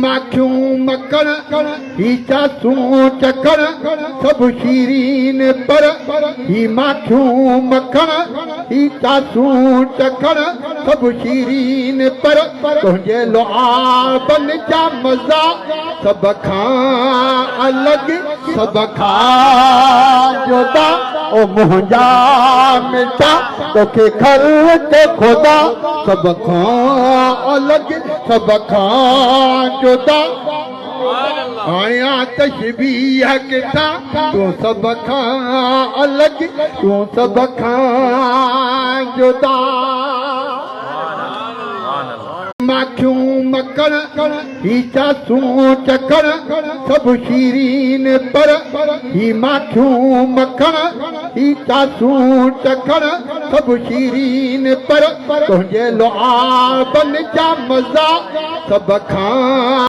माखियूं मकड़ ही चासूं चकड़ सब शीरीन पर ही माखियूं मकड़ ही चासूं चकड़ सब शीरीन पर तुंहिंजे लुआबन जा मज़ा सब खां अलग सब खां जुदा ओ मुंहिंजा मिटा तोखे ख़ल्क़ खुदा सब खां अलग सब खां जुदा आया तशबीह किथा तूं सब खां अलग तूं सब खां जुदा माखियूं मकड़ ही चासूं चकड़ सब शीरीन पर ही माखियूं मकड़ ही चासूं चकड़ सब शीरीन पर तुंहिंजे लुआबन जा मज़ा सब खां